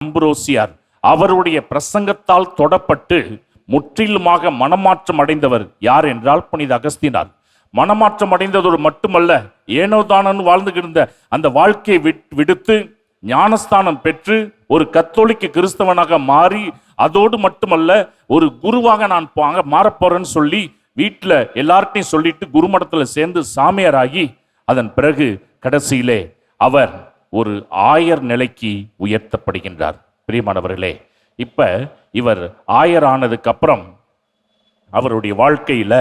அம்புரோசியார் அவருடைய பிரசங்கத்தால் தொடப்பட்டு முற்றிலுமாக மனமாற்றம் அடைந்தவர் யார் என்றால் புனித அகஸ்தீனார். மனமாற்றம் அடைந்ததோடு மட்டுமல்ல, ஏனோதானன் வாழ்ந்துகிருந்த அந்த வாழ்க்கையை விடுத்து ஞானஸ்தானம் பெற்று ஒரு கத்தோலிக்க கிறிஸ்தவனாக மாறி, அதோடு மட்டுமல்ல ஒரு குருவாக நான் மாறப்போறேன்னு சொல்லி வீட்டில் எல்லார்ட்டையும் சொல்லிட்டு குருமடத்தில் சேர்ந்து சாமியாராகி, அதன் பிறகு கடைசியிலே அவர் ஒரு ஆயர் நிலைக்கு உயர்த்தப்படுகின்றார். பிரியமானவர்களே, இப்ப இவர் ஆயர் ஆனதுக்கு அப்புறம் அவருடைய வாழ்க்கையில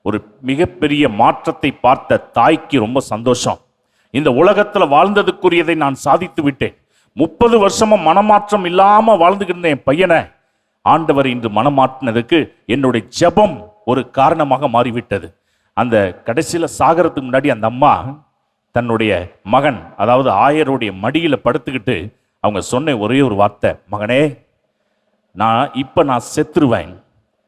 ஒரு மிகப்பெரிய மாற்றத்தை பார்த்த தாய்க்கு ரொம்ப சந்தோஷம். இந்த உலகத்துல வாழ்ந்ததுக்குரியதை நான் சாதித்து விட்டேன். 30 வருஷமா மனமாற்றம் இல்லாம வாழ்ந்துகிட்டு என் பையனை ஆண்டவர் இன்று மனமாற்றினதுக்கு என்னுடைய ஜெபம் ஒரு காரணமாக மாறிவிட்டது. அந்த கடைசியில சாகரத்துக்கு முன்னாடி அந்த அம்மா தன்னுடைய மகன், அதாவது ஆயருடைய மடியில படுத்துக்கிட்டு அவங்க சொன்ன ஒரே ஒரு வார்த்தை, மகனே, நான் செத்துருவேன்,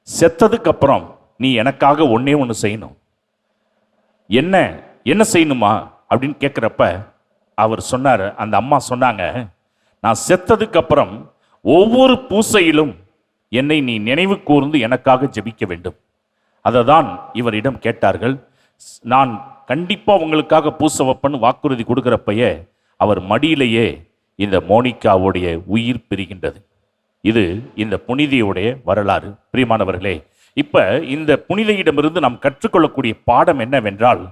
செத்ததுக்கு அப்புறம் நீ எனக்காக ஒன்னே ஒன்று செய்யணும். என்ன செய்யணுமா அப்படின்னு கேட்குறப்ப அவர் சொன்னார், அந்த அம்மா சொன்னாங்க, நான் செத்ததுக்கு அப்புறம் ஒவ்வொரு பூசையிலும் என்னை நீ நினைவு கூர்ந்து எனக்காக ஜெபிக்க வேண்டும். அதை தான் இவரிடம் கேட்டார்கள். நான் கண்டிப்பாக உங்களுக்காக பூசை வைப்பேன்னு வாக்குறுதி கொடுக்குறப்பயே அவர் மடியிலேயே இந்த மோனிகாவுடைய உயிர் பிரிகின்றது. இது இந்த புனிதையுடைய வரலாறு. பிரியமானவர்களே, இப்ப இந்த புனிதையிடமிருந்து நாம் கற்றுக்கொள்ளக்கூடிய பாடம் என்னவென்றால்,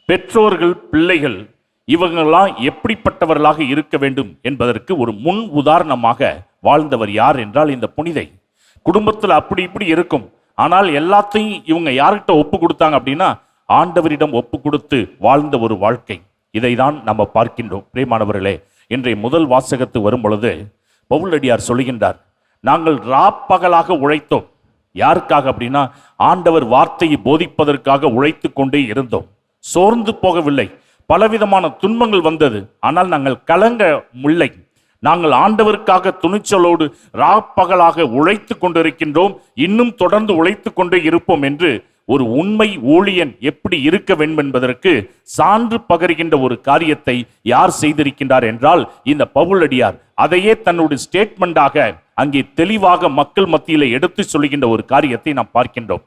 பெற்றோர்கள் பிள்ளைகள் இவங்கெல்லாம் எப்படிப்பட்டவர்களாக இருக்க வேண்டும் என்பதற்கு ஒரு முன் உதாரணமாக வாழ்ந்தவர் யார் என்றால் இந்த புனிதை. குடும்பத்தில் அப்படி இப்படி இருக்கும், ஆனால் எல்லாத்தையும் இவங்க யார்கிட்ட ஒப்பு கொடுத்தாங்க அப்படின்னா ஆண்டவரிடம் ஒப்பு கொடுத்து வாழ்ந்த ஒரு வாழ்க்கை. இதை தான் நம்ம பார்க்கின்றோம். பிரியமானவர்களே, இன்றைய முதல் வாசகத்து வரும் பொழுது பவுலடியார் சொல்லுகின்றார், நாங்கள் ராப்பகலாக உழைத்தோம். யாருக்காக அப்படின்னா ஆண்டவர் வார்த்தையை போதிப்பதற்காக உழைத்து கொண்டே இருந்தோம். சோர்ந்து போகவில்லை. பலவிதமான துன்பங்கள் வந்தது, ஆனால் நாங்கள் கலங்கவில்லை. நாங்கள் ஆண்டவருக்காக துணிச்சலோடு ராப்பகலாக உழைத்து கொண்டிருக்கின்றோம், இன்னும் தொடர்ந்து உழைத்து கொண்டே இருப்போம் என்று ஒரு உண்மை ஊழியன் எப்படி இருக்க வேண்டும் என்பதற்கு சான்று பகர்கின்ற ஒரு காரியத்தை யார் செய்திருக்கின்றார் என்றால் இந்த பவுலடியார். அதையே தன்னுடைய ஸ்டேட்மெண்டாக அங்கே தெளிவாக மக்கள் மத்தியில் எடுத்து சொல்கின்ற ஒரு காரியத்தை நாம் பார்க்கின்றோம்.